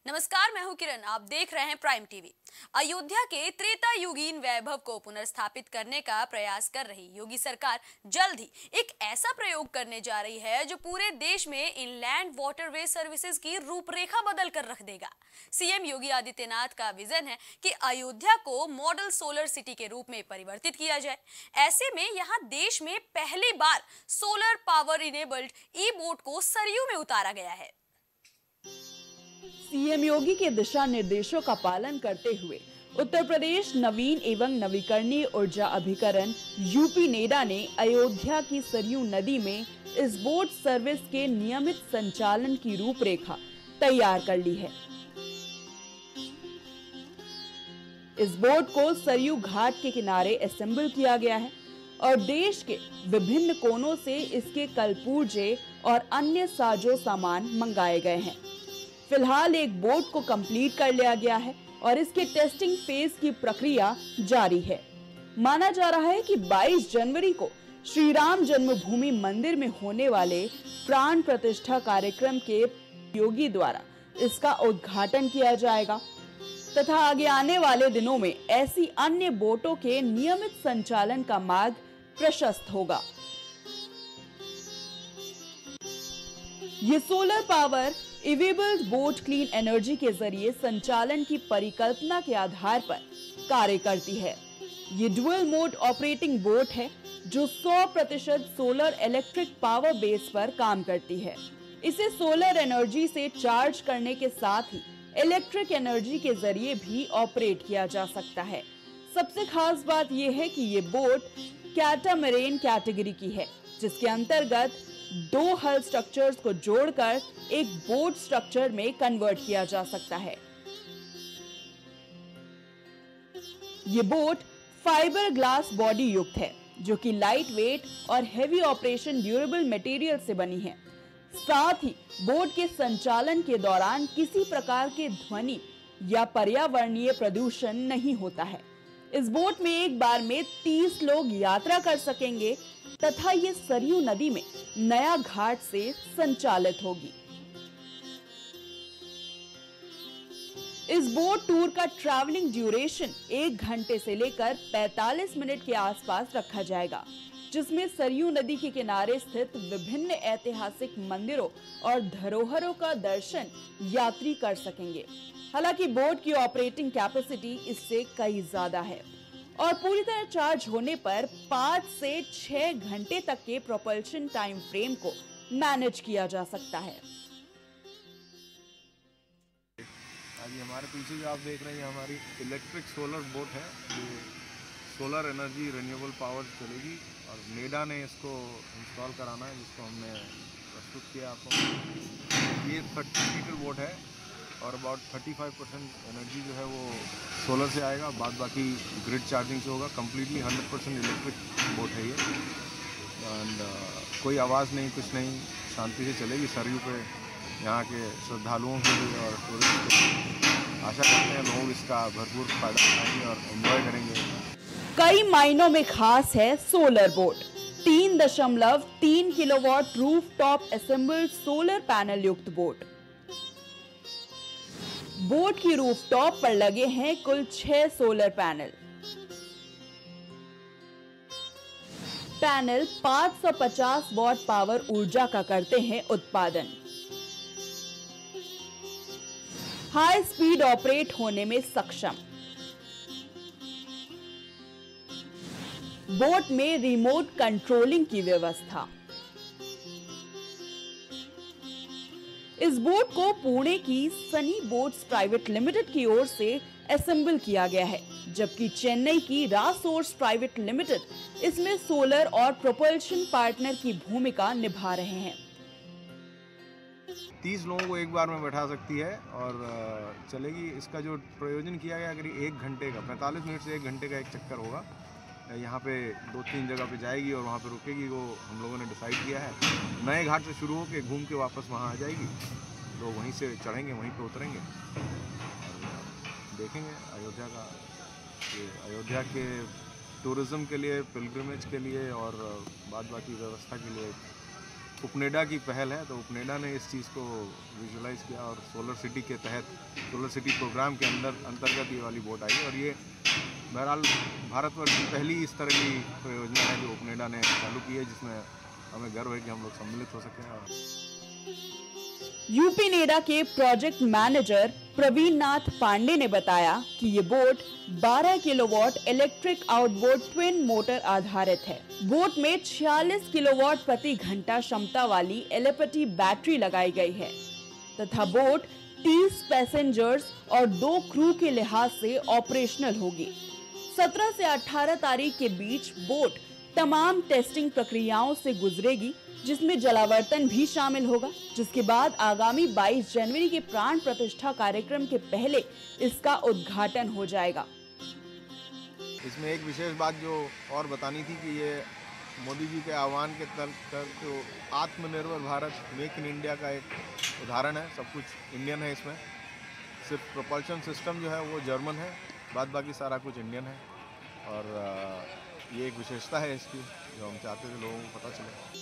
नमस्कार, मैं हूं किरण। आप देख रहे हैं प्राइम टीवी। अयोध्या के त्रेता युगीन वैभव को पुनर्स्थापित करने का प्रयास कर रही योगी सरकार जल्द ही एक ऐसा प्रयोग करने जा रही है जो पूरे देश में इनलैंड वाटरवे सर्विसेज की रूपरेखा बदल कर रख देगा। सीएम योगी आदित्यनाथ का विजन है कि अयोध्या को मॉडल सोलर सिटी के रूप में परिवर्तित किया जाए। ऐसे में यहाँ देश में पहली बार सोलर पावर इनेबल्ड ई बोट को सरयू में उतारा गया है। सीएम योगी के दिशा निर्देशों का पालन करते हुए उत्तर प्रदेश नवीन एवं नवीकरणीय ऊर्जा अभिकरण यूपी नेडा ने अयोध्या की सरयू नदी में इस बोट सर्विस के नियमित संचालन की रूपरेखा तैयार कर ली है। इस बोट को सरयू घाट के किनारे असेंबल किया गया है और देश के विभिन्न कोनों से इसके कलपुर्जे और अन्य साजो सामान मंगाए गए हैं। फिलहाल एक बोट को कंप्लीट कर लिया गया है और इसके टेस्टिंग फेज की प्रक्रिया जारी है। माना जा रहा है कि 22 जनवरी को श्री राम जन्मभूमि मंदिर में होने वाले प्राण प्रतिष्ठा कार्यक्रम के योगी द्वारा इसका उद्घाटन किया जाएगा तथा आगे आने वाले दिनों में ऐसी अन्य बोटों के नियमित संचालन का मार्ग प्रशस्त होगा। ये solar power enabled boat clean energy के जरिए संचालन की परिकल्पना के आधार पर कार्य करती है। ये डुअल मोड ऑपरेटिंग बोट है जो 100% सोलर इलेक्ट्रिक पावर बेस पर काम करती है। इसे सोलर एनर्जी से चार्ज करने के साथ ही इलेक्ट्रिक एनर्जी के जरिए भी ऑपरेट किया जा सकता है। सबसे खास बात यह है कि ये बोट कैटामरेन कैटेगरी की है, जिसके अंतर्गत 2 हल स्ट्रक्चर्स को जोड़कर एक बोट स्ट्रक्चर में कन्वर्ट किया जा सकता है। ये बोट फाइबर ग्लास बॉडी युक्त है जो कि लाइट वेट और हेवी ऑपरेशन ड्यूरेबल मटेरियल से बनी है। साथ ही बोट के संचालन के दौरान किसी प्रकार के ध्वनि या पर्यावरणीय प्रदूषण नहीं होता है। इस बोट में एक बार में 30 लोग यात्रा कर सकेंगे तथा ये सरयू नदी में नया घाट से संचालित होगी। इस बोट टूर का ट्रैवलिंग ड्यूरेशन 1 घंटे से लेकर 45 मिनट के आसपास रखा जाएगा, जिसमें सरयू नदी के किनारे स्थित विभिन्न ऐतिहासिक मंदिरों और धरोहरों का दर्शन यात्री कर सकेंगे। हालांकि बोट की ऑपरेटिंग कैपेसिटी इससे कई ज्यादा है और पूरी तरह चार्ज होने पर 5 से 6 घंटे तक के प्रोपल्शन टाइम फ्रेम को मैनेज किया जा सकता है। अभी हमारे पीछे जो आप देख रहे हैं हमारी इलेक्ट्रिक सोलर बोट है जो सोलर एनर्जी रिन्यूएबल पावर चलेगी और नेडा ने इसको इंस्टॉल कराना है, जिसको हमने प्रस्तुत किया आपको। ये 30 सीटर बोट है और अबाउट 35% एनर्जी जो है वो सोलर से आएगा, बाद बाकी ग्रिड चार्जिंग से होगा। कम्प्लीटली 100% इलेक्ट्रिक बोट है ये एंड कोई आवाज़ नहीं, कुछ नहीं, शांति से चलेगी सरयू पे। यहाँ के श्रद्धालुओं के लिए और टूरिस्ट के लिए आशा करते हैं लोग इसका भरपूर फायदा उठाएंगे और एंजॉय करेंगे। कई मायनों में खास है solar boat. 3.3 kilowatt roof top assembled solar panel युक्त बोट। बोट की रूफटॉप पर लगे हैं कुल 6 solar panel. Panel 550 what power ऊर्जा का करते हैं उत्पादन। हाई स्पीड ऑपरेट होने में सक्षम। बोट में रिमोट कंट्रोलिंग की व्यवस्था। इस बोट को पुणे की सनी बोट्स प्राइवेट लिमिटेड की ओर से असेंबल किया गया है, जबकि चेन्नई की रासोर्स प्राइवेट लिमिटेड इसमें सोलर और प्रोपल्शन पार्टनर की भूमिका निभा रहे हैं। 30 लोगों को एक बार में बैठा सकती है और चलेगी। इसका जो प्रयोजन किया गया करीब 1 घंटे का, 45 मिनट से 1 घंटे का एक चक्कर होगा। यहाँ पे 2-3 जगह पे जाएगी और वहाँ पे रुकेगी, वो हम लोगों ने डिसाइड किया है। नए घाट से शुरू होकर घूम के वापस वहाँ आ जाएगी, तो वहीं से चढ़ेंगे, वहीं पे उतरेंगे और देखेंगे अयोध्या का। ये अयोध्या के टूरिज़्म के लिए, पिलग्रिमेज के लिए और बाद बाकी व्यवस्था के लिए उपनेडा की पहल है, तो उपनेडा ने इस चीज़ को विजुलाइज किया और सोलर सिटी के तहत, सोलर सिटी प्रोग्राम के अंतर्गत ये वाली बोट आई और ये बहरहाल भारतवर्ष की पहली इस तरह की परियोजना है जो उपनेडा ने चालू की है, जिसमें हमें गर्व है कि हम लोग सम्मिलित हो सके। और यूपी नेडा के प्रोजेक्ट मैनेजर प्रवीण नाथ पांडे ने बताया कि ये boat 12 kilowatt electric outboard twin motor आधारित है। बोट में 46 किलोवाट प्रति घंटा क्षमता वाली एलिपटी बैटरी लगाई गई है तथा बोट 30 पैसेंजर्स और 2 क्रू के लिहाज से ऑपरेशनल होगी। 17 से 18 तारीख के बीच बोट तमाम टेस्टिंग प्रक्रियाओं से गुजरेगी, जिसमें जलावर्तन भी शामिल होगा, जिसके बाद आगामी 22 जनवरी के प्राण प्रतिष्ठा कार्यक्रम के पहले इसका उद्घाटन हो जाएगा। इसमें एक विशेष बात जो और बतानी थी कि ये मोदी जी के आह्वान के तहत जो आत्मनिर्भर भारत, मेक इन इंडिया का एक उदाहरण है। सब कुछ इंडियन है इसमें, सिर्फ प्रोपल्शन सिस्टम जो है वो जर्मन है, बाद बाकी सारा कुछ इंडियन है। और ये एक विशेषता है इसकी जो हम चाहते थे लोगों को पता चले।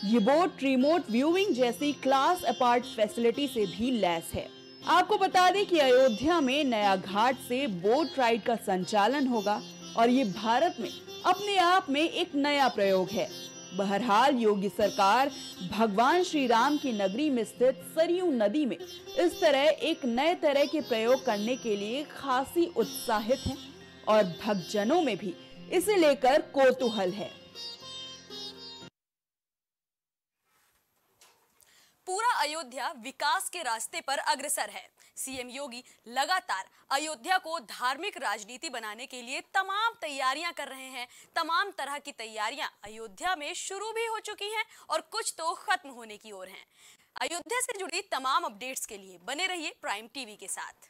ये बोट रिमोट व्यूइंग जैसी क्लास अपार्ट फैसिलिटी से भी लैस है। आपको बता दें कि अयोध्या में नया घाट से बोट राइड का संचालन होगा और ये भारत में अपने आप में एक नया प्रयोग है। बहरहाल योगी सरकार भगवान श्री राम की नगरी में स्थित सरयू नदी में इस तरह एक नए तरह के प्रयोग करने के लिए खासी उत्साहित है और भक्तजनों में भी इसे लेकर कौतूहल है। पूरा अयोध्या विकास के रास्ते पर अग्रसर है। सीएम योगी लगातार अयोध्या को धार्मिक राजनीति बनाने के लिए तमाम तैयारियां कर रहे हैं। तमाम तरह की तैयारियां अयोध्या में शुरू भी हो चुकी हैं और कुछ तो खत्म होने की ओर हैं। अयोध्या से जुड़ी तमाम अपडेट्स के लिए बने रहिए प्राइम टीवी के साथ।